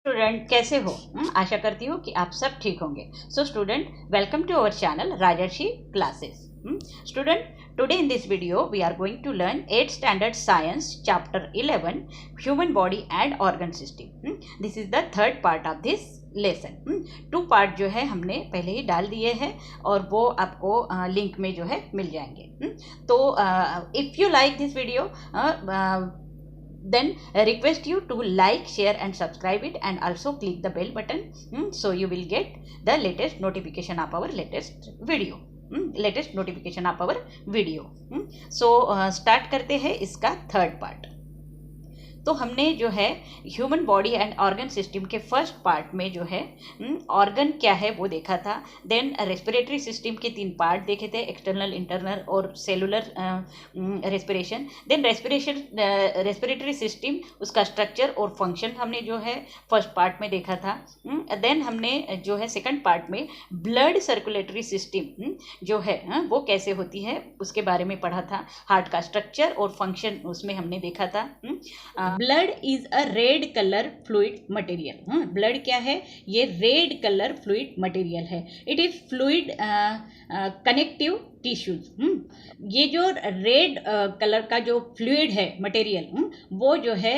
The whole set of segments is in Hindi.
स्टूडेंट कैसे हो? आशा करती हूँ कि आप सब ठीक होंगे। So student, welcome to our channel Rajarshi classes. Student, today in this video we are going to learn 8th standard science chapter 11 human body and organ system. This is the third part of this lesson. 2 part जो है हमने पहले ही डाल दिए हैं और वो आपको लिंक में जो है मिल जाएंगे. तो if you like this video then request you to like, share and subscribe it, and also click the bell button so you will get the latest notification of our latest video. So start करते हैं इसका थर्ड पार्ट. तो हमने जो है human body and organ system के फर्स्ट पार्ट में जो है ऑर्गन क्या है वो देखा था. देन रेस्पिरेटरी सिस्टम के 3 पार्ट देखे थे, एक्सटर्नल, इंटरनल और cellular respiration. Then respiratory system, उसका स्ट्रक्चर और फंक्शन हमने जो है फर्स्ट पार्ट में देखा था. देन हमने जो है सेकंड पार्ट में ब्लड सर्कुलेटरी सिस्टम जो है वो कैसे होती है उसके बारे में पढ़ा था. हार्ट का स्ट्रक्चर और फंक्शन उसमें हमने देखा था. Blood is a red colour fluid material. Blood क्या है? ये रेड कलर फ्लूइड मटेरियल है. It is fluid connective tissues. ये जो रेड कलर का जो फ्लूइड है मटेरियल वो जो है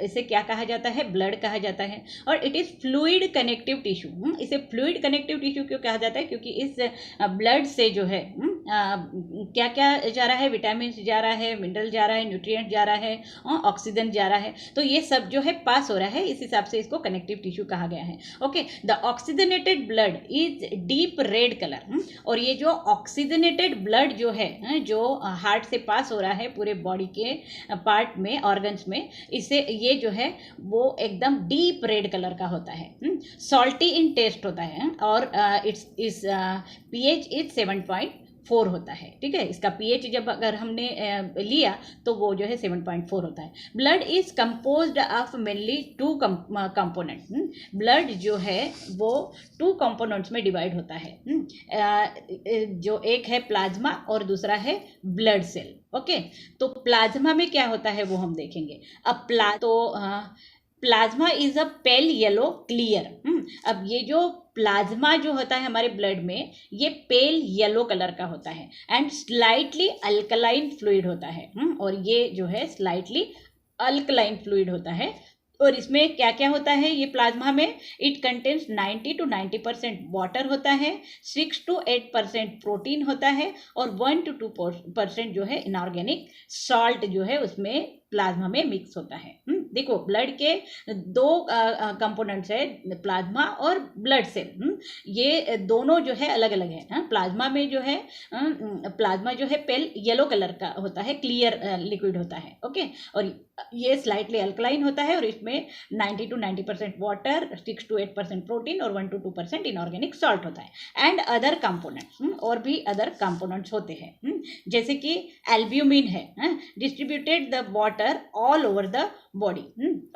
इसे क्या कहा जाता है? ब्लड कहा जाता है. और it is fluid connective tissue. इसे फ्लूइड कनेक्टिव टिश्यू क्यों कहा जाता है? क्योंकि इस ब्लड से जो है क्या क्या जा रहा है? विटामिन जा रहा है, मिनरल जा रहा है, न्यूट्रिएंट जा रहा है, ऑक्सीजन जा रहा है. तो ये सब जो है पास हो रहा है, इस हिसाब से इसको कनेक्टिव टिश्यू कहा गया है. Okay, the oxygenated blood is deep red colour. और ये जो ऑक्सीजनेटेड ब्लड जो है जो हार्ट से पास हो रहा है पूरे बॉडी के पार्ट में, ऑर्गन्स में, इसे ये जो है वो एकदम डीप रेड कलर का होता है. सॉल्टी इन टेस्ट होता है और इट्स pH इज 7.4 होता है. ठीक है, इसका pH जब अगर हमने लिया तो वो जो है 7.4 होता है. Blood is composed of mainly 2 component. Blood जो है वो 2 कंपोनेंट्स में डिवाइड होता है. जो एक है प्लाज्मा और दूसरा है ब्लड सेल. ओके, तो प्लाज्मा में क्या होता है वो हम देखेंगे. अब plasma is a pale yellow clear. अब ये जो प्लाज्मा जो होता है हमारे ब्लड में, ये पेल येलो कलर का होता है एंड स्लाइटली अल्कलाइन फ्लूइड होता है. और ये जो है स्लाइटली अल्कलाइन फ्लूइड होता है. और इसमें क्या क्या होता है ये प्लाज्मा में? इट कंटेन्स 90 to 90% वाटर होता है, 6 to 8% प्रोटीन होता है और 1 to 2% जो है इनऑर्गेनिक सॉल्ट जो है उसमें प्लाज्मा में मिक्स होता है. देखो, ब्लड के 2 कंपोनेंट्स है, प्लाज्मा और ब्लड सेल. ये दोनों जो है अलग अलग है. प्लाज्मा में जो है प्लाज्मा जो है पेल येलो कलर का होता है, क्लियर लिक्विड होता है. ओके, और ये स्लाइटली अल्कलाइन होता है और इसमें 90 to 90% वाटर, 6 to 8% प्रोटीन और 1 to 2% इनऑर्गेनिक सॉल्ट होता है. एंड अदर कंपोनेंट्स, और भी अदर कंपोनेंट्स होते हैं, जैसे कि एल्ब्यूमिन है, distributed the water all over the body.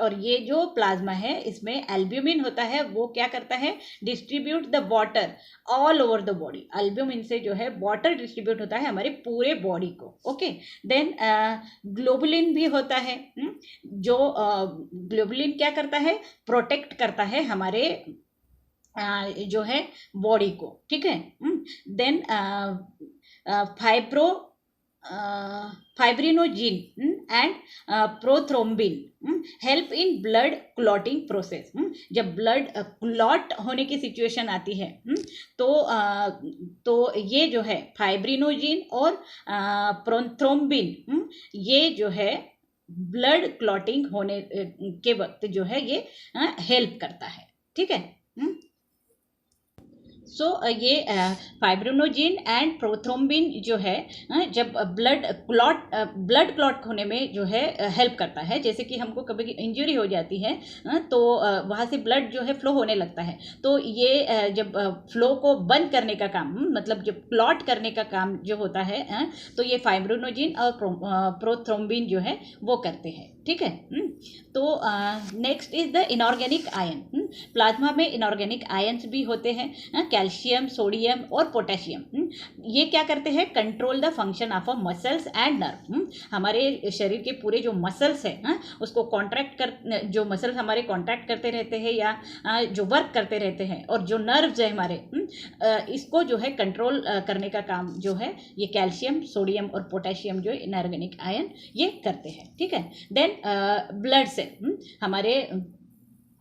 और ये जो प्लाज्मा है इसमें एल्ब्यूमिन होता है, वो क्या करता है? Distribute the water all over the body. Albumin से जो है वाटर डिस्ट्रीब्यूट होता है हमारे पूरे बॉडी को. ओके, देन ग्लोबुलिन भी होता है. जो ग्लोबुलिन क्या करता है? प्रोटेक्ट करता है हमारे जो है बॉडी को. ठीक है, then fibrinogen and prothrombin help in blood clotting process. जब ब्लड क्लॉट होने की सिचुएशन आती है तो ये जो है फाइब्रिनोजिन और प्रोथ्रोम्बिन ये जो है ब्लड क्लॉटिंग होने के वक्त जो है ये हेल्प करता है. ठीक है, सो ये फाइब्रिनोजिन एंड प्रोथ्रोम्बिन जो है जब ब्लड क्लॉट होने में जो है हेल्प करता है. जैसे कि हमको कभी इंजरी हो जाती है तो वहाँ से ब्लड जो है फ्लो होने लगता है, तो ये जब फ्लो को बंद करने का काम, मतलब जब क्लॉट करने का काम जो होता है तो ये फाइब्रिनोजिन और प्रोथ्रोम्बिन जो है वो करते हैं. ठीक है, तो next is the inorganic ion. Plasma में इनऑर्गेनिक आयंस भी होते हैं, कैल्शियम, सोडियम और पोटेशियम। ये क्या करते हैं, control the function of a muscles and nerve. हमारे शरीर के पूरे जो मसल्स हैं उसको कॉन्ट्रैक्ट कर, जो मसल्स हमारे कॉन्ट्रैक्ट करते रहते हैं या जो वर्क करते रहते हैं, और जो नर्व्स है हमारे, इसको जो है कंट्रोल करने का काम जो है ये कैल्शियम, सोडियम और पोटेशियम जो इनऑर्गेनिक आयन ये करते हैं। ठीक है। देन ब्लड सेल, हमारे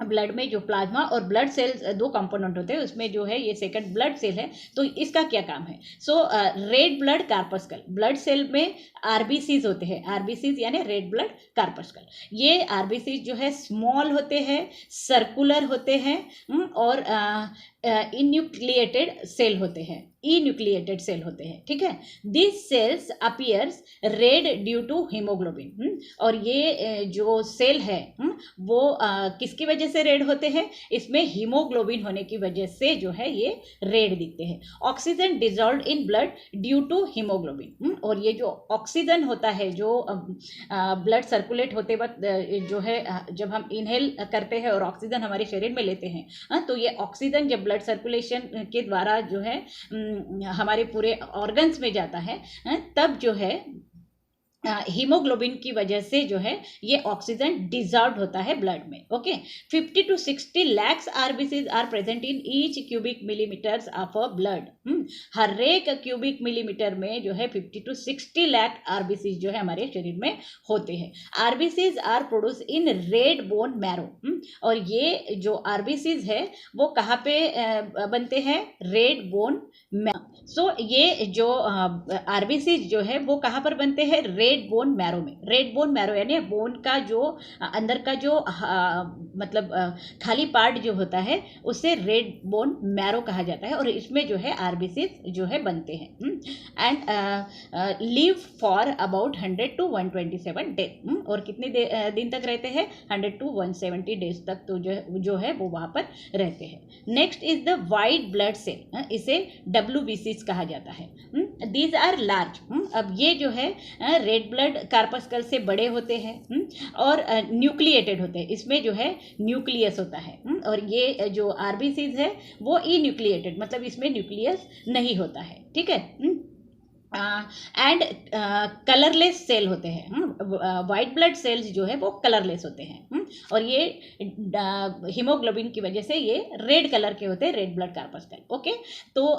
ब्लड में जो प्लाज्मा और ब्लड सेल्स दो कंपोनेंट होते हैं, उसमें जो है ये सेकंड ब्लड सेल है। तो इसका क्या काम है? So red blood corpuscle, blood cell में आरबीसीज होते हैं, आरबीसीज यानी रेड ब्लड कार्पस्कल। ये आरबीसीज जो है स्मॉल होते हैं, सर्कुलर होते हैं और इन्यूक्लिएटेड सेल होते हैं, इन्यूक्लिएटेड सेल होते हैं। ठीक है। This cells appears red due to haemoglobin. और ये जो सेल है वो किसकी वजह से रेड होते हैं? इसमें हीमोग्लोबिन होने की वजह से जो है ये रेड दिखते हैं। Oxygen dissolve in blood due to haemoglobin. और ये जो ऑक्सीजन होता है जो ब्लड सर्कुलेट होते वक्त जो है जब हम इनहेल करते हैं और ऑक्सीजन हमारे शरीर में लेते हैं, तो ये ऑक्सीजन जब ब्लड सर्कुलेशन के द्वारा जो है हमारे पूरे ऑर्गन्स में जाता है, तब जो है हीमोग्लोबिन की वजह से जो है ये ऑक्सीजन डिजॉल्व होता है ब्लड में। Okay. 50 to 60 lakhs RBCs are present in each cubic millimetres of a blood. हर एक क्यूबिक मिलीमीटर में जो है 50 to 60 लाख आरबीसीज जो है हमारे शरीर में होते हैं। RBCs are produce in red bone marrow. और ये जो आरबीसीज है वो कहाँ पे बनते हैं? Red bone marrow. सो ये जो आरबीसीज जो है वो कहाँ पर बनते हैं? रेड बोन मैरो में। रेड बोन मैरो यानी बोन का जो अंदर का जो मतलब खाली पार्ट जो होता है उसे रेड बोन मैरो कहा जाता है, और इसमें जो है आरबीसीज जो है बनते हैं। And live for about 100 to 127 days. और कितने दिन तक रहते हैं? 100 to 170 डेज तक तो जो है वो वहाँ पर रहते हैं। Next is the white blood cell, इसे WBC कहा जाता है। These are large. अब ये जो है रेड ब्लड कार्पस्कल से बड़े होते हैं और न्यूक्लिएटेड होते हैं। इसमें जो है न्यूक्लियस होता है, और ये जो आरबीसीज है वो इन्यूक्लिएटेड, मतलब इसमें न्यूक्लियस नहीं होता है। ठीक है। एंड कलरलेस सेल होते हैं। वाइट ब्लड सेल्स जो है वो कलरलेस होते हैं, और ये हीमोग्लोबिन की वजह से ये रेड कलर के होते हैं, रेड ब्लड कार्पस्कल। ओके। तो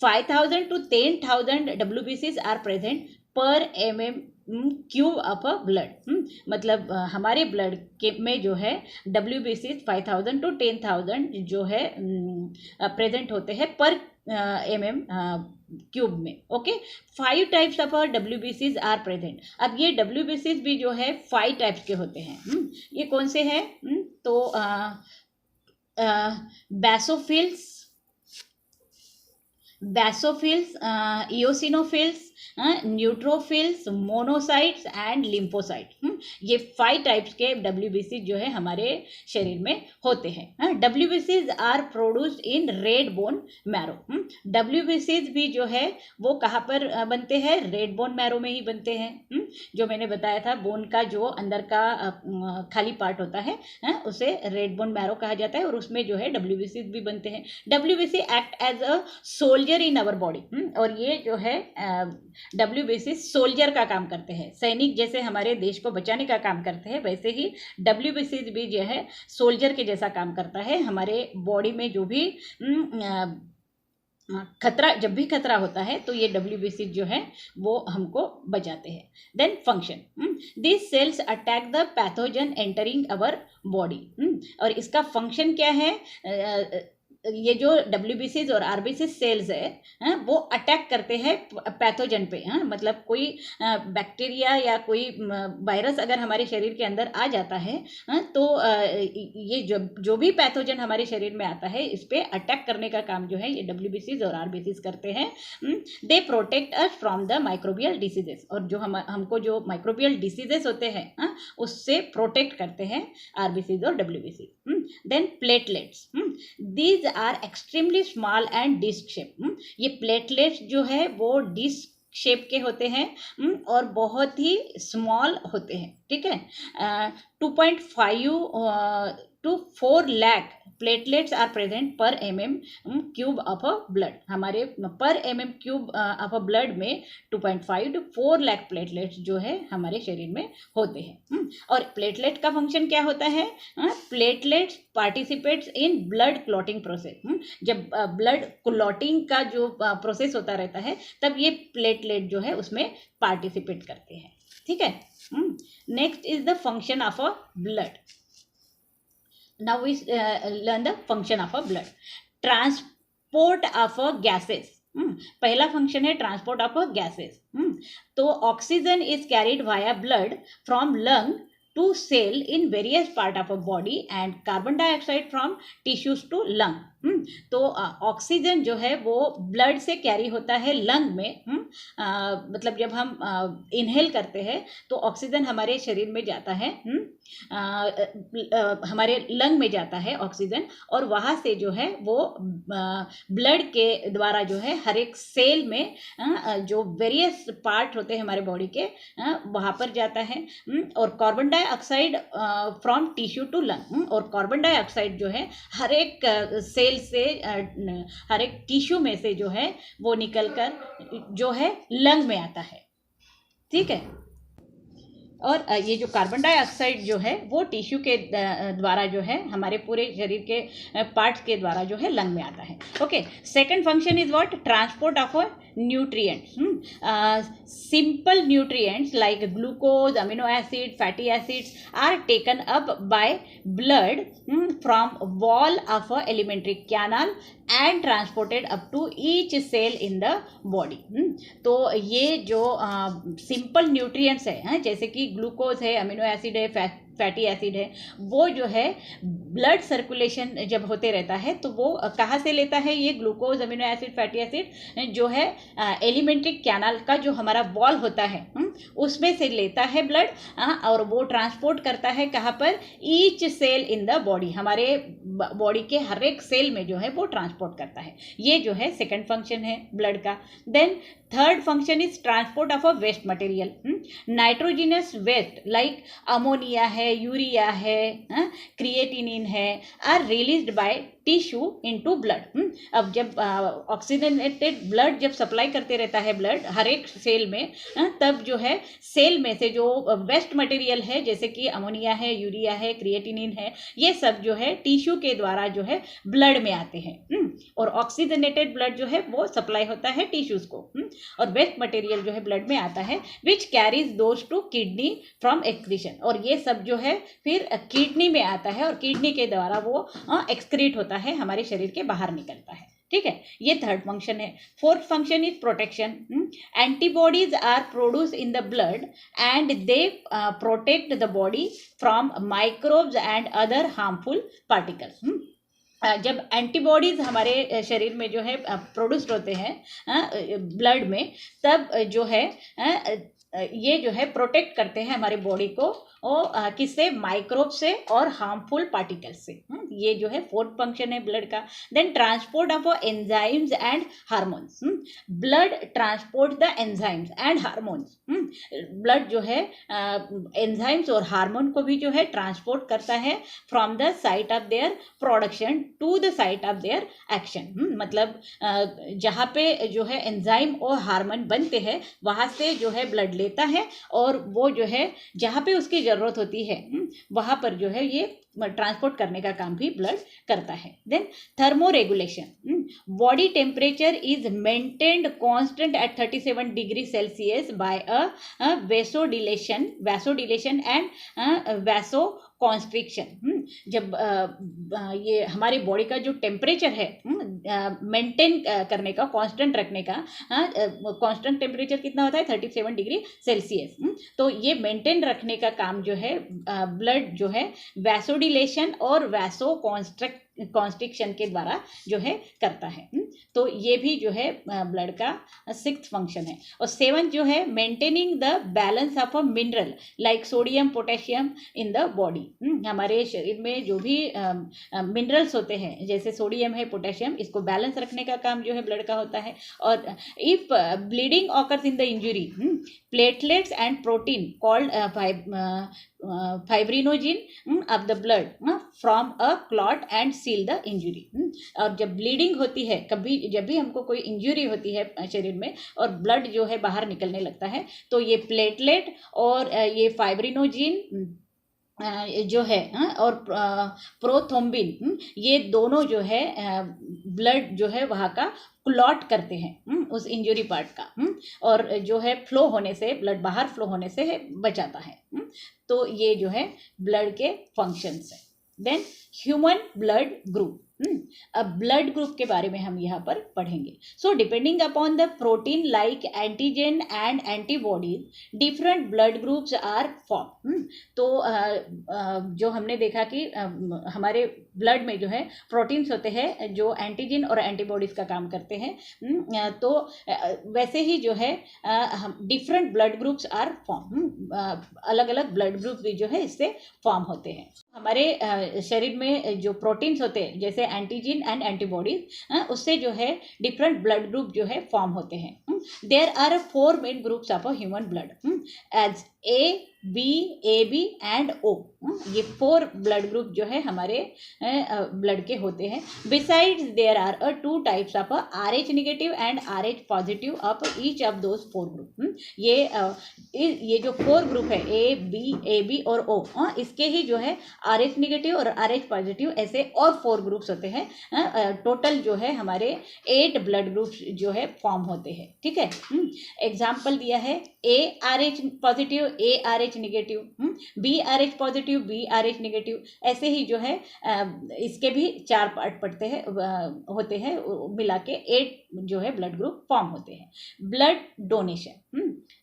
5,000 to 10,000 WBCs are present per cube of a blood. मतलब हमारे ब्लड के में जो है WBCs 5,000 to 10,000 जो है प्रेजेंट होते हैं पर क्यूब में। Okay. 5 types of WBCs are present. अब ये WBCs भी जो है 5 टाइप्स के होते हैं। ये कौन से हैं? तो basophils, eosinophils, neutrophils, monocytes and lymphocyte. ये 5 टाइप्स के WBC जो है हमारे शरीर में होते हैं। WBCs are produced in red bone marrow. WBCs भी जो है वो कहाँ पर बनते हैं? रेड बोन मैरो में ही बनते हैं। जो मैंने बताया था, बोन का जो अंदर का खाली पार्ट होता है उसे रेड बोन मैरो कहा जाता है, और उसमें जो है WBCs भी बनते हैं। WBC act as a soldier in our body. और ये जो है WBC सोल्जर का काम करते हैं, सैनिक जैसे हमारे देश को बचाने का काम करते हैं, वैसे ही WBC भी जो है सोल्जर के जैसा काम करता है। हमारे बॉडी में जो भी खतरा, जब भी खतरा होता है तो ये WBC जो है वो हमको बचाते हैं। Then function, this cells attack the pathogen entering our body. और इसका फंक्शन क्या है? ये जो WBCs और RBC सेल्स है वो अटैक करते हैं पैथोजन पे। मतलब कोई बैक्टीरिया या कोई वायरस अगर हमारे शरीर के अंदर आ जाता है तो ये जो भी पैथोजन हमारे शरीर में आता है इस पे अटैक करने का काम जो है ये WBCs और RBCs करते हैं। They protect us from the microbial diseases. और जो हमको जो माइक्रोबियल डिसीजेस होते हैं उससे प्रोटेक्ट करते हैं RBCs और WBC। Then platelets, these are extremely small and disc shape. ये प्लेटलेट्स जो है वो डिस्क शेप के होते हैं और बहुत ही स्मॉल होते हैं। ठीक है। 2.5 to 4 lakh platelets are present per cube of a blood. हमारे per cube of a blood में 2.5 to 4 लाख प्लेटलेट्स जो है हमारे शरीर में होते हैं। और प्लेटलेट का फंक्शन क्या होता है? Platelets participates in blood clotting process. जब ब्लड क्लॉटिंग का जो प्रोसेस होता रहता है तब ये प्लेटलेट जो है उसमें पार्टिसिपेट करते हैं। ठीक है। Next is the function of a blood. Now we learn the function of a blood. Transport of a gases. पहला फंक्शन है ट्रांसपोर्ट ऑफ गैसेस। तो oxygen is carried via blood from lung to cell in various part of a body and carbon dioxide from tissues to lung. तो ऑक्सीजन जो है वो ब्लड से कैरी होता है लंग में। मतलब जब हम इनहेल करते हैं तो ऑक्सीजन हमारे शरीर में जाता है, हमारे लंग में जाता है ऑक्सीजन, और वहाँ से जो है वो ब्लड के द्वारा जो है हर एक सेल में जो वेरियस पार्ट होते हैं हमारे बॉडी के वहाँ पर जाता है। और carbon dioxide from tissue to lung. और कार्बन डाइऑक्साइड जो है हर एक सेल से, हर एक टिश्यू में से जो है वो निकलकर जो है लंग में आता है। ठीक है। और ये जो कार्बन डाइऑक्साइड जो है वो टिश्यू के द्वारा जो है हमारे पूरे शरीर के पार्ट्स के द्वारा जो है लंग में आता है। Okay. Second function is what? Transport of nutrients. Simple nutrients like glucose, amino acid, fatty acids are taken up by blood from wall of a alimentary canal and transported up to each cell in the body. तो ये जो सिंपल न्यूट्रिएंट्स है, जैसे कि ग्लूकोज है, अमीनो एसिड है, फैटी एसिड है, वो जो है ब्लड सर्कुलेशन जब होते रहता है तो वो कहाँ से लेता है? ये glucose, amino acid, fatty acid जो है एलिमेंट्री कैनाल का जो हमारा वॉल होता है उसमें से लेता है ब्लड, और वो ट्रांसपोर्ट करता है कहाँ पर? Each cell in the body. हमारे बॉडी के हर एक सेल में जो है वो ट्रांसपोर्ट करता है। ये जो है सेकंड फंक्शन है ब्लड का। Then third function is transport of a waste material. Nitrogenous waste like ammonia है, यूरिया है, क्रिएटिनिन है, are released by tissue into blood. अब जब ऑक्सीजनेटेड ब्लड जब सप्लाई करते रहता है ब्लड हर एक सेल में, तब जो है सेल में से जो वेस्ट मटेरियल है जैसे कि अमोनिया है, यूरिया है, क्रिएटिनिन है, ये सब जो है टिश्यू के द्वारा जो है ब्लड में आते हैं। और ऑक्सीजनेटेड ब्लड जो है वो सप्लाई होता है टिश्यूज को, और वेस्ट मटेरियल जो है ब्लड में आता है which carries those two kidney from excretion. और ये सब जो है फिर किडनी में आता है और किडनी के द्वारा वो एक्सक्रीट होता है, हमारे शरीर के बाहर निकलता है। ठीक है। ये थर्ड फंक्शन है। Fourth function is protection. Antibodies are produce in the blood and they protect the body from microbes and other harmful particles. जब एंटीबॉडीज हमारे शरीर में जो है प्रोड्यूस्ड होते हैं ब्लड में, तब जो है ये जो है प्रोटेक्ट करते हैं हमारे बॉडी को किससे? माइक्रोब से और हार्मफुल पार्टिकल्स से। ये जो है फोर्थ फंक्शन है ब्लड का। Then transport of enzymes and hormones. Blood transport the enzymes and hormones. Blood जो है एंजाइम्स और हार्मोन को भी जो है ट्रांसपोर्ट करता है from the site of their production to the site of their action. मतलब जहाँ पे जो है एंजाइम और हार्मोन बनते हैं वहाँ से जो है ब्लड लेता है, और वो जो है जहाँ पे उसकी जरूरत होती है वहाँ पर जो है ये ट्रांसपोर्ट करने का काम भी ब्लड करता है। Then thermoregulation. Body temperature is maintained constant at 37 degree Celsius by a vasodilation and vasoconstriction. जब ये हमारे बॉडी का जो टेम्परेचर है मेंटेन करने का, कांस्टेंट रखने का, कांस्टेंट टेम्परेचर कितना होता है? 37 डिग्री सेल्सियस। तो ये मेंटेन रखने का काम जो है ब्लड जो है वैसोडिलेशन और वैसो कॉन्स्ट्रिक्शन के द्वारा जो है करता है। तो ये भी जो है ब्लड का सिक्स्थ फंक्शन है। और सेवंथ जो है maintaining the balance of a mineral like sodium, potassium in the body. हमारे शरीर में जो भी मिनरल्स होते हैं जैसे सोडियम है, पोटेशियम, इसको बैलेंस रखने का काम जो है ब्लड का होता है। और if bleeding occurs in the injury, platelets and protein called fibrinogen of the blood from a clot and seal the injury. और जब ब्लीडिंग होती है, कभी जब भी हमको कोई इंजुरी होती है शरीर में और ब्लड जो है बाहर निकलने लगता है, तो ये प्लेटलेट और ये फाइब्रिनोजिन जो है और प्रोथ्रोम्बिन, ये दोनों जो है ब्लड जो है वहाँ का क्लॉट करते हैं उस इंजरी पार्ट का, और जो है फ्लो होने से, ब्लड बाहर फ्लो होने से बचाता है। तो ये जो है ब्लड के फंक्शंस है। Then human blood group. अब ब्लड ग्रुप के बारे में हम यहाँ पर पढ़ेंगे। So depending upon the protein like antigen and antibodies different blood groups are form. तो जो हमने देखा कि हमारे ब्लड में जो है प्रोटीन्स होते हैं जो एंटीजन और एंटीबॉडीज का काम करते हैं। तो वैसे ही जो है different blood groups are form, अलग अलग ब्लड ग्रुप भी जो है इससे फॉर्म होते हैं। हमारे शरीर में जो प्रोटीन्स होते हैं जैसे एंटीजन एंड एंटीबॉडीज, उससे जो है डिफरेंट ब्लड ग्रुप जो है फॉर्म होते हैं। There are 4 main groups of a human blood as A, B, A B and O. ये 4 ब्लड ग्रुप जो है हमारे ब्लड के होते हैं। Besides there are 2 types of RH negative and RH positive of each of those 4 group. ये जो 4 ग्रुप है ए बी और ओ, इसके ही जो है RH नेगेटिव और RH पॉजिटिव ऐसे और 4 ग्रुप्स होते हैं। टोटल जो है हमारे 8 ब्लड ग्रुप्स जो है फॉर्म होते हैं। ठीक है, एग्जाम्पल दिया है ARH positive, ARH negative, BRH positive, BRH negative. ऐसे ही जो है इसके भी 4 पार्ट पड़ते हैं, होते हैं, मिला के 8 जो है ब्लड ग्रुप फॉर्म होते हैं। Blood donation.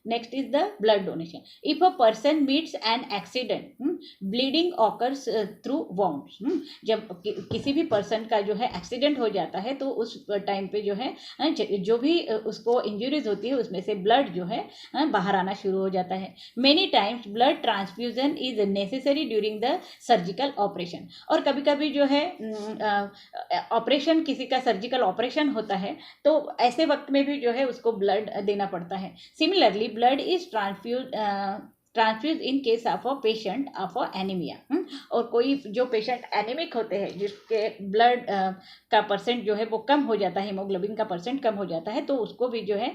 Next is the blood donation. If a person meets an accident bleeding occurs through wounds. जब किसी भी पर्सन का जो है एक्सीडेंट हो जाता है तो उस टाइम पे जो है जो भी उसको इंजरीज होती है उसमें से ब्लड जो है बाहर आना शुरू हो जाता है। Many times blood transfusion is necessary during the surgical operation. और कभी कभी जो है ऑपरेशन, किसी का सर्जिकल ऑपरेशन होता है तो ऐसे वक्त में भी जो है उसको ब्लड देना पड़ता है। Similarly blood is transfuse in case of a patient of anaemia. और कोई जो पेशेंट एनीमिक होते हैं जिसके ब्लड का परसेंट जो है वो कम हो जाता है, हीमोग्लोबिन का परसेंट कम हो जाता है, तो उसको भी जो है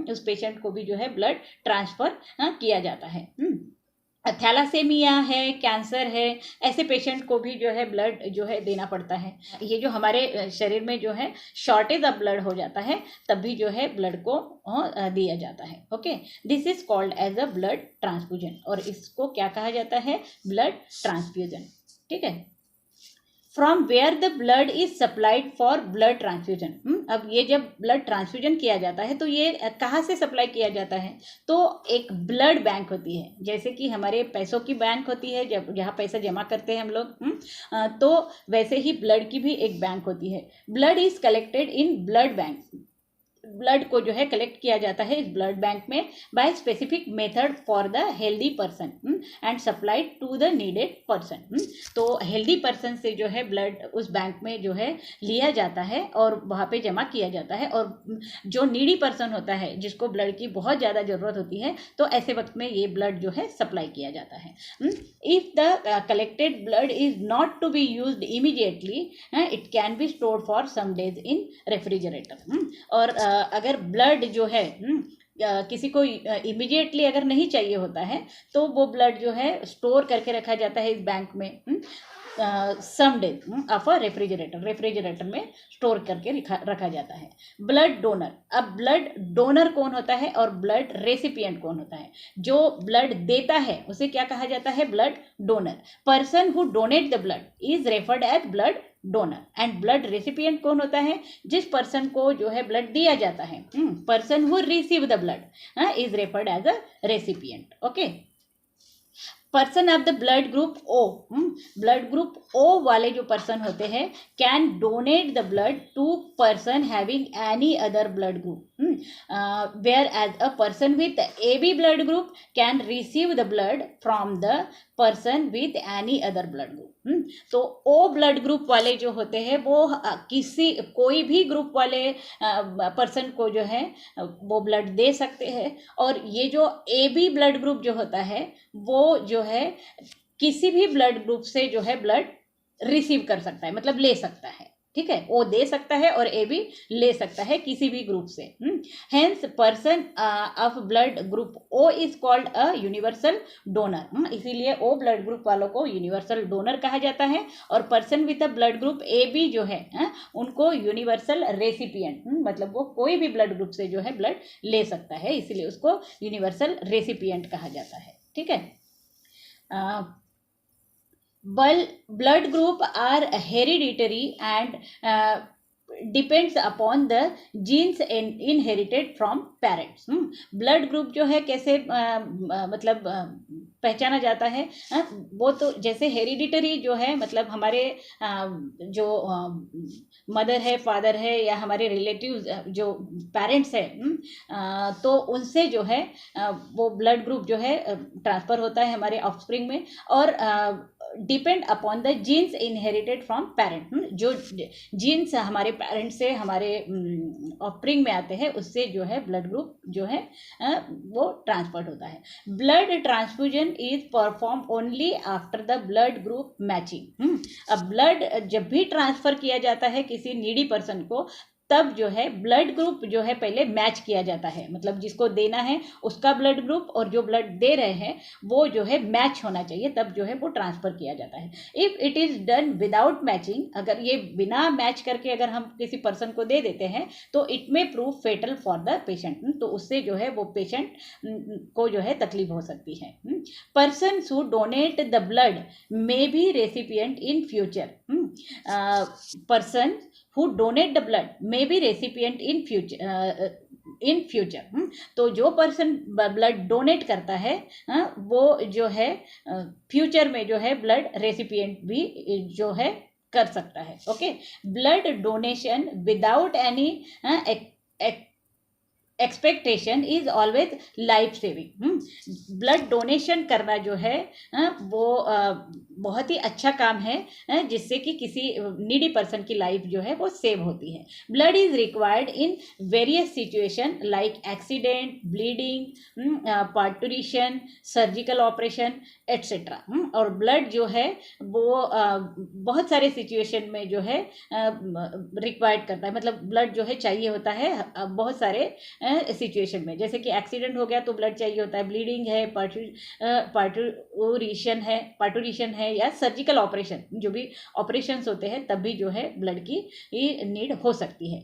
उस पेशेंट को भी जो है ब्लड ट्रांसफ़र किया जाता है। थैलासेमिया है, कैंसर है, ऐसे पेशेंट को भी जो है ब्लड जो है देना पड़ता है। ये जो हमारे शरीर में जो है शॉर्टेज ऑफ ब्लड हो जाता है तब भी जो है ब्लड को दिया जाता है। Okay, this is called as a blood transfusion, और इसको क्या कहा जाता है? Blood transfusion. ठीक है। From where the blood is supplied for blood transfusion. अब ये जब ब्लड ट्रांसफ्यूजन किया जाता है तो ये कहाँ से सप्लाई किया जाता है? तो एक ब्लड बैंक होती है, जैसे कि हमारे पैसों की बैंक होती है जब जहाँ पैसा जमा करते हैं हम लोग, तो वैसे ही ब्लड की भी एक बैंक होती है। Blood is collected in blood bank. Blood को जो है कलेक्ट किया जाता है इस ब्लड बैंक में by specific method for the healthy person and supplied to the needed person. तो हेल्दी पर्सन से जो है ब्लड उस बैंक में जो है लिया जाता है और वहाँ पे जमा किया जाता है, और जो नीडी पर्सन होता है जिसको ब्लड की बहुत ज़्यादा ज़रूरत होती है तो ऐसे वक्त में ये ब्लड जो है सप्लाई किया जाता है। If the collected blood is not to be used immediately it can be stored for some days in refrigerator. और अगर ब्लड जो है किसी को इमीडिएटली अगर नहीं चाहिए होता है तो वो ब्लड जो है स्टोर करके रखा जाता है इस बैंक में some day of a refrigerator में स्टोर करके रखा जाता है। Blood donor. अब ब्लड डोनर कौन होता है और ब्लड रेसिपिएंट कौन होता है? जो ब्लड देता है उसे क्या कहा जाता है? Blood donor. Person who donate the blood is referred as blood donor. And blood recipient कौन होता है? जिस पर्सन को जो है ब्लड दिया जाता है। Person who receive the blood is referred as a recipient. Okay. Person of the blood group O. Blood group O वाले जो पर्सन होते हैं can donate the blood to person having any other blood group, whereas a person with AB blood group can receive the blood from the person with any other blood group. तो ओ ब्लड ग्रुप वाले जो होते हैं वो कोई भी ग्रुप वाले पर्सन को जो है वो ब्लड दे सकते हैं। और ये जो ए बी ब्लड ग्रुप जो होता है वो जो है किसी भी ब्लड ग्रुप से जो है ब्लड रिसीव कर सकता है, मतलब ले सकता है। ठीक है, ओ दे सकता है और ए भी ले सकता है किसी भी ग्रुप से। Hence person of blood group O is called a universal donor. इसीलिए ओ ब्लड ग्रुप वालों को यूनिवर्सल डोनर कहा जाता है। और person with a blood group A B जो है उनको यूनिवर्सल रेसिपिएंट, मतलब वो कोई भी ब्लड ग्रुप से जो है ब्लड ले सकता है, इसीलिए उसको यूनिवर्सल रेसिपिएंट कहा जाता है। ठीक है, blood group are hereditary and depends upon the genes inherited from parents. Blood group जो है कैसे मतलब पहचाना जाता है, वो तो जैसे हेरिडिटरी जो है मतलब हमारे जो मदर है, फादर है या हमारे रिलेटिव्स जो पेरेंट्स है तो उनसे जो है वो ब्लड ग्रुप जो है ट्रांसफ़र होता है हमारे ऑफस्प्रिंग में। और depend upon the genes inherited from parent, जो जीन्स हमारे पेरेंट्स से हमारे ऑफस्प्रिंग में आते हैं उससे जो है ब्लड ग्रुप जो है वो ट्रांसफर्ड होता है। Blood transfusion is perform only after the blood group matching. अब ब्लड जब भी ट्रांसफर किया जाता है किसी नीडी पर्सन को तब जो है ब्लड ग्रुप जो है पहले मैच किया जाता है, मतलब जिसको देना है उसका ब्लड ग्रुप और जो ब्लड दे रहे हैं वो जो है मैच होना चाहिए, तब जो है वो ट्रांसफ़र किया जाता है। If it is done without matching, अगर ये बिना मैच करके अगर हम किसी पर्सन को दे देते हैं तो it may prove fatal for the patient, तो उससे जो है वो पेशेंट को जो है तकलीफ हो सकती है। Person who donate the blood may be recipient in future. Person who donate the blood may be recipient in future। तो जो पर्सन ब्लड डोनेट करता है वो जो है फ्यूचर में जो है ब्लड रेसिपिएंट भी जो है कर सकता है। Okay, blood donation without any expectation is always life saving. Blood donation करना जो है वो बहुत ही अच्छा काम है जिससे कि किसी नीडी पर्सन की लाइफ जो है वो सेव होती है। Blood is required in various situation like accident, bleeding, parturition, surgical operation etcetera. और ब्लड जो है वो बहुत सारे सिचुएशन में जो है रिक्वायर्ड करता है, मतलब ब्लड जो है चाहिए होता है बहुत सारे सिचुएशन में। जैसे कि एक्सीडेंट हो गया तो ब्लड चाहिए होता है, ब्लीडिंग है, पार्टूरिशन है या सर्जिकल ऑपरेशन, जो भी ऑपरेशंस होते हैं तब भी जो है ब्लड की नीड हो सकती है।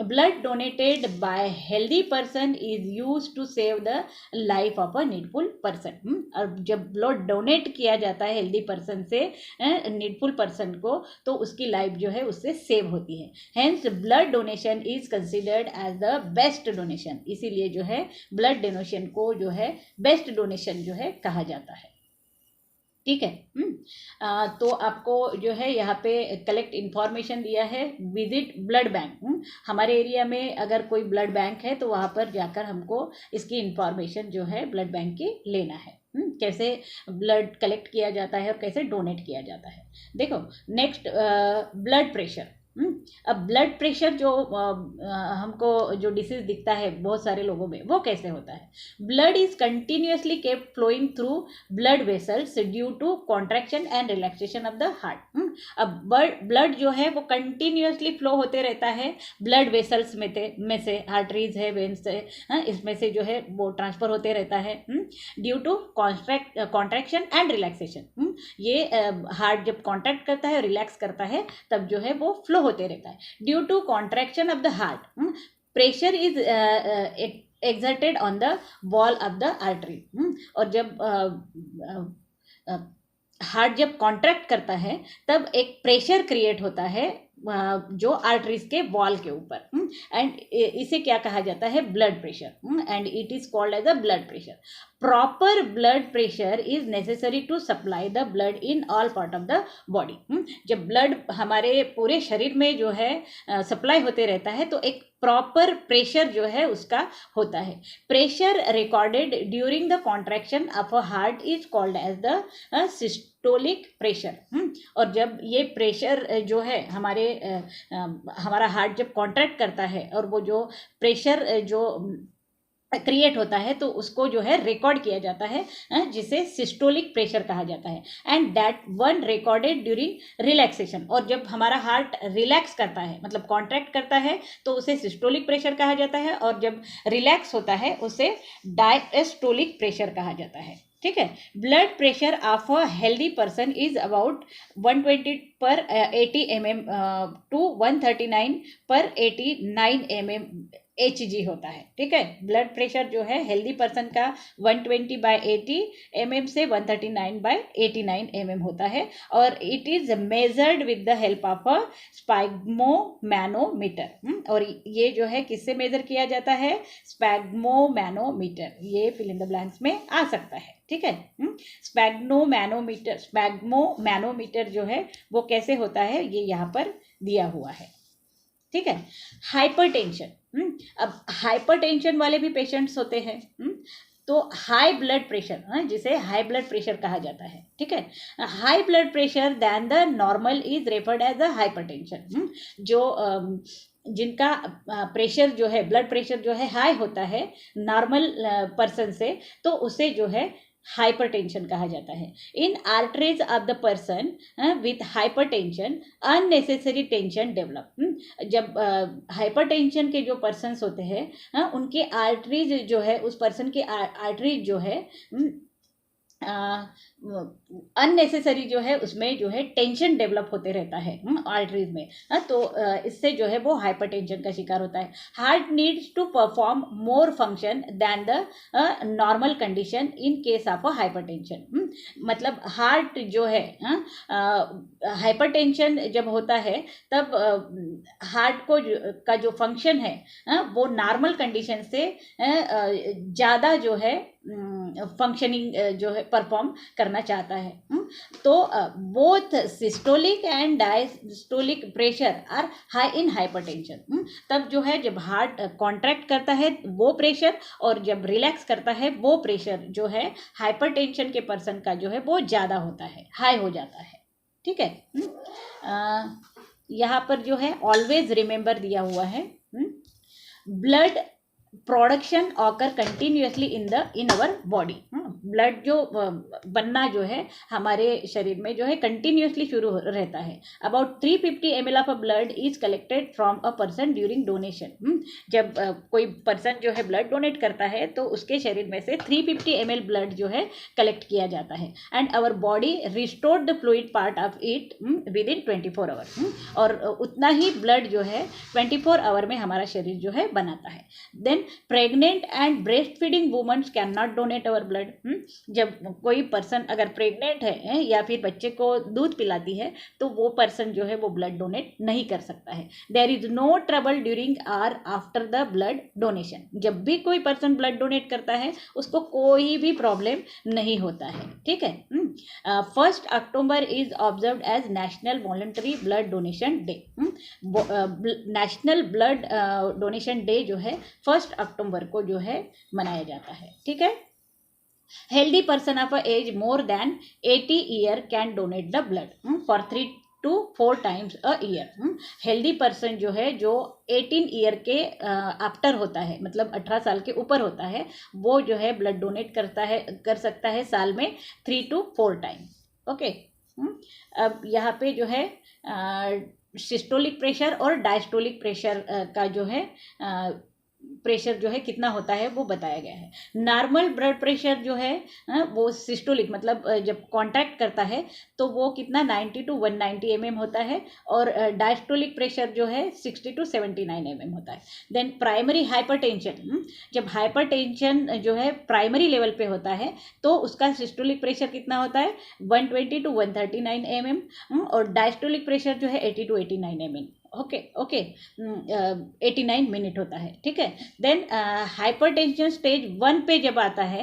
Blood donated by healthy person is use to save the life of a needful person. और जब ब्लड डोनेट किया जाता है हेल्दी पर्सन से नीडफुल पर्सन को तो उसकी लाइफ जो है उससे सेव होती है। Hence blood donation is considered as the best donation, इसीलिए जो है ब्लड डोनेशन को जो है बेस्ट डोनेशन जो है कहा जाता है। ठीक है, तो आपको जो है यहाँ पे कलेक्ट इन्फॉर्मेशन दिया है, विजिट ब्लड बैंक। हमारे एरिया में अगर कोई ब्लड बैंक है तो वहाँ पर जाकर हमको इसकी इन्फॉर्मेशन जो है ब्लड बैंक की लेना है, कैसे ब्लड कलेक्ट किया जाता है और कैसे डोनेट किया जाता है। देखो नेक्स्ट, ब्लड प्रेशर। अब ब्लड प्रेशर जो हमको जो डिसीज दिखता है बहुत सारे लोगों में वो कैसे होता है। Blood is continuously kept flowing through blood vessels due to contraction and relaxation of the heart. अब ब्लड जो है वो कंटिन्यूसली फ्लो होते रहता है ब्लड वेसल्स में से, आर्टरीज है, वेन्स है, इसमें से जो है वो ट्रांसफर होते रहता है due to contraction and relaxation. ये हार्ट जब कॉन्ट्रैक्ट करता है, रिलैक्स करता है, तब जो है वो फ्लो होते रहता है। Due to contraction of the heart pressure is exerted on the wall of the artery। और जब हार्ट जब कॉन्ट्रैक्ट करता है तब एक प्रेशर क्रिएट होता है जो आर्टरीज के वॉल के ऊपर, एंड इसे क्या कहा जाता है, blood pressure, and it is called as a blood pressure. Proper blood pressure is necessary to supply the blood in all part of the body. जब ब्लड हमारे पूरे शरीर में जो है सप्लाई होते रहता है तो एक प्रॉपर प्रेशर जो है उसका होता है। Pressure recorded during the contraction of a heart is called as the systolic pressure. और जब ये प्रेशर जो है हमारा हार्ट जब कॉन्ट्रैक्ट करता है और वो जो प्रेशर जो क्रिएट होता है तो उसको जो है रिकॉर्ड किया जाता है, जिसे सिस्टोलिक प्रेशर कहा जाता है। And that one recorded during relaxation. और जब हमारा हार्ट रिलैक्स करता है मतलब कॉन्ट्रैक्ट करता है तो उसे सिस्टोलिक प्रेशर कहा जाता है, और जब रिलैक्स होता है उसे डायस्टोलिक प्रेशर कहा जाता है। ठीक है। Blood pressure of a healthy person is about 120 पर 80 mm टू 139 पर 89 mm HG होता है। ठीक है। ब्लड प्रेशर जो है हेल्दी पर्सन का 120/80 mm से 139/89 mm होता है, और it is measured with the help of a sphygmomanometer. और ये जो है किससे मेजर किया जाता है? स्पैग्मोमैनोमीटर। ये फिल इन द ब्लैंक्स में आ सकता है। ठीक है। स्पैग्मोमैनोमीटर जो है वो कैसे होता है ये यहाँ पर दिया हुआ है। ठीक है। हाइपरटेंशन। अब हाइपरटेंशन वाले भी पेशेंट्स होते हैं। तो हाई ब्लड प्रेशर, जिसे हाई ब्लड प्रेशर कहा जाता है। ठीक है। High blood pressure then the normal is referred as a hypertension. जो जिनका प्रेशर जो है ब्लड प्रेशर जो है हाई होता है नॉर्मल पर्सन से, तो उसे जो है हाइपरटेंशन कहा जाता है। इन arteries of the person with hypertension unnecessary tension develop. जब हाइपरटेंशन के जो पर्सन्स होते हैं उनके आर्टरीज जो है उस पर्सन के आर्टरीज जो है अननेसेसरी जो है उसमें जो है टेंशन डेवलप होते रहता है आर्टरीज में। तो इससे जो है वो हाइपरटेंशन का शिकार होता है। Heart needs to perform more function than the normal condition in case of a hypertension. मतलब हार्ट जो है हाइपरटेंशन जब होता है तब हार्ट को का जो फंक्शन है वो नॉर्मल कंडीशन से ज़्यादा जो है फंक्शनिंग जो है परफॉर्म करना चाहता है। तो both systolic and diastolic pressure are high in hypertension. तब जो है जब हार्ट कॉन्ट्रैक्ट करता है वो प्रेशर, और जब रिलैक्स करता है वो प्रेशर जो है हाइपरटेंशन के पर्सन का जो है वो ज़्यादा होता है, हाई हो जाता है। ठीक है। यहाँ पर जो है ऑलवेज रिमेंबर दिया हुआ है blood production occur continuously in our body. Blood जो बनना जो है हमारे शरीर में जो है कंटिन्यूसली शुरू रहता है। About 350 ml of a blood is collected from a person during donation. जब कोई पर्सन जो है ब्लड डोनेट करता है तो उसके शरीर में से 350 ml ब्लड जो है कलेक्ट किया जाता है। And our body restored the fluid part of it within 24 hour. और उतना ही ब्लड जो है 24 आवर में हमारा शरीर जो है बनाता है। Then pregnant and breast feeding womens can not donate our blood. जब कोई पर्सन अगर प्रेग्नेंट है या फिर बच्चे को दूध पिलाती है तो वो पर्सन जो है वो ब्लड डोनेट नहीं कर सकता है। There is no trouble during or after the blood donation. जब भी कोई पर्सन ब्लड डोनेट करता है उसको कोई भी प्रॉब्लम नहीं होता है। ठीक है। 1 October is observed as national voluntary blood donation day. National blood donation day जो है 1 अक्टूबर को जो है मनाया जाता है। ठीक है। Healthy person of age more than 80 year can donate the blood for 3 to 4 times a year. Healthy person जो है जो 18 ईयर के आफ्टर होता है मतलब 18 साल के ऊपर होता है वो जो है ब्लड डोनेट कर सकता है साल में 3 to 4 टाइम। ओके। अब यहाँ पे जो है सिस्टोलिक प्रेशर और डायस्टोलिक प्रेशर का जो है प्रेशर जो है कितना होता है वो बताया गया है। नॉर्मल ब्लड प्रेशर जो है वो सिस्टोलिक मतलब जब कांटेक्ट करता है तो वो कितना 90 to 190 mm होता है, और डायस्टोलिक प्रेशर जो है 60 to 79 mm होता है। देन प्राइमरी हाइपरटेंशन, जब हाइपरटेंशन जो है प्राइमरी लेवल पे होता है तो उसका सिस्टोलिक प्रेशर कितना होता है 120 to 139 mm, और डायस्टोलिक प्रेशर जो है 80 to 89 mm। ओके 89 मिनट होता है। ठीक है। देन हाइपरटेंशन स्टेज 1 पे जब आता है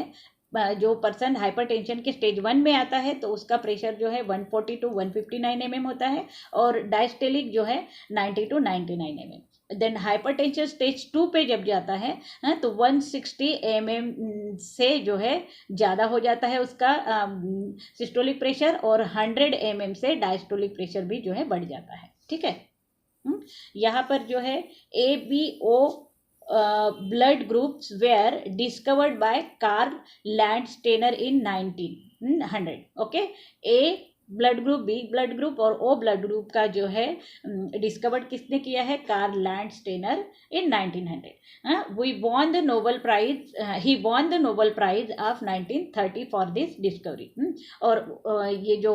जो पर्सन हाइपरटेंशन के स्टेज 1 में आता है तो उसका प्रेशर जो है 140 टू 159 mm होता है, और डायस्टेलिक जो है 90 to 99 mm। Then hypertension stage 2 पे जब जाता है तो 160 mm से जो है ज़्यादा हो जाता है उसका सिस्टोलिक प्रेशर, और 100 mm से डायस्टोलिक प्रेशर भी जो है बढ़ जाता है। ठीक है, यहाँ पर जो है ABO blood groups were discovered by Karl Landsteiner in 1900। Okay, A blood group, B blood group और ओ ब्लड ग्रुप का जो है डिस्कवर्ड किसने किया है? Karl Landsteiner in 1900। We won the Nobel prize, he won the Nobel prize of 1930 for this discovery. और ये जो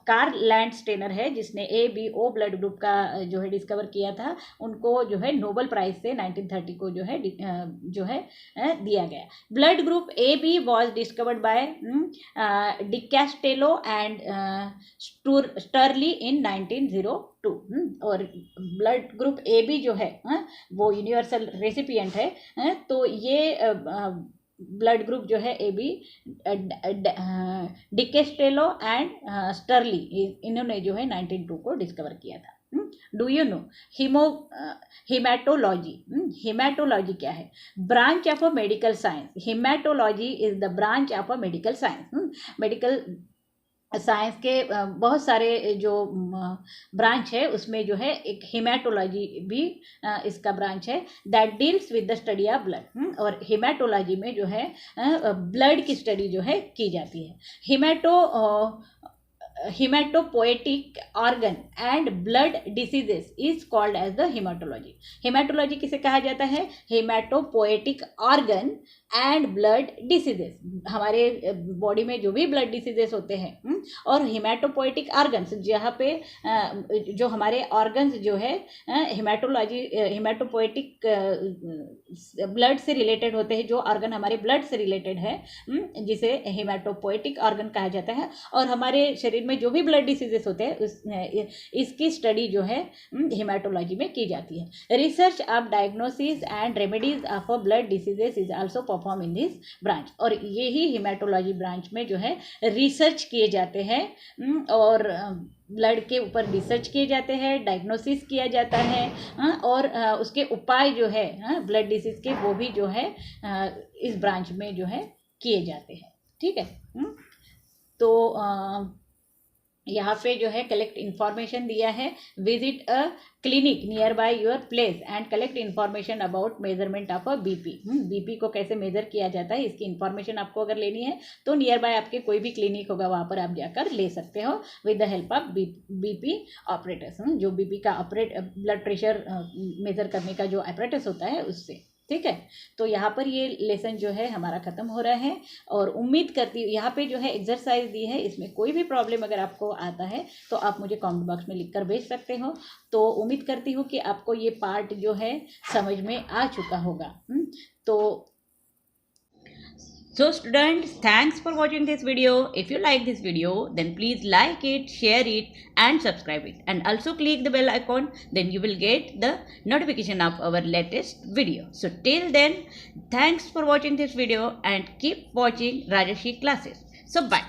कार्ल लैंडस्टेनर है जिसने A B O blood group का जो है डिस्कवर किया था, उनको जो है नोबेल प्राइज से 1930 को जो है दिया गया। Blood group A B was discovered by Decastello and Sturli in 1902। और ब्लड ग्रुप ए बी जो है वो यूनिवर्सल रेसिपिएंट है। तो ये ब्लड ग्रुप जो है ए बी डिकेस्टेलो एंड स्टर्ली, इन्होंने जो है 1902 को डिस्कवर किया था। Do you know haematology? Haematology क्या है? Branch of a medical science. Haematology is the branch of a medical science. Medical science के बहुत सारे जो ब्रांच है उसमें जो है एक हिमेटोलॉजी भी इसका ब्रांच है, that deals with the study of blood. और हिमेटोलॉजी में जो है ब्लड की स्टडी जो है की जाती है। Haematopoietic organ and blood diseases is called as the haematology. Haematology किसे कहा जाता है? Haematopoietic organ and blood diseases, हमारे बॉडी में जो भी ब्लड डिसीजेस होते हैं, और हेमाटोपोएटिक ऑर्गन्स जहाँ पे जो हमारे ऑर्गन्स जो है हेमाटोलॉजी हेमाटोपोएटिक ब्लड से रिलेटेड होते हैं, जो ऑर्गन हमारे ब्लड से रिलेटेड है जिसे हेमाटोपोएटिक ऑर्गन कहा जाता है। और हमारे शरीर में जो भी ब्लड डिसीजेस होते हैं इसकी स्टडी जो है हेमाटोलॉजी में की जाती है। Research of diagnosis and remedies of a blood diseases is also perform in this branch. और यही हेमाटोलॉजी ब्रांच में जो है रिसर्च किए जाते हैं, और ब्लड के ऊपर रिसर्च किए जाते हैं, डायग्नोसिस किया जाता है, और उसके उपाय जो है ब्लड डिसीज के वो भी जो है इस ब्रांच में जो है किए जाते हैं। ठीक है, तो यहाँ पे जो है कलेक्ट इन्फॉर्मेशन दिया है। Visit a clinic near by your place and collect information about measurement of a BP. BP को कैसे मेजर किया जाता है इसकी इन्फॉर्मेशन आपको अगर लेनी है तो नियर बाय आपके कोई भी क्लिनिक होगा वहाँ पर आप जाकर ले सकते हो with the help of BP operators. जो बीपी का ब्लड प्रेशर मेजर करने का जो ऑपरेटर्स होता है उससे। ठीक है, तो यहाँ पर ये लेसन जो है हमारा ख़त्म हो रहा है, और उम्मीद करती हूँ यहाँ पे जो है एक्सरसाइज दी है, इसमें कोई भी प्रॉब्लम अगर आपको आता है तो आप मुझे कमेंट बॉक्स में लिखकर भेज सकते हो। तो उम्मीद करती हूँ कि आपको ये पार्ट जो है समझ में आ चुका होगा। तो So students, thanks for watching this video. If you like this video, then please like it, share it and subscribe it. And also click the bell icon, then you will get the notification of our latest video. So till then, thanks for watching this video and keep watching Rajarshi classes. So bye.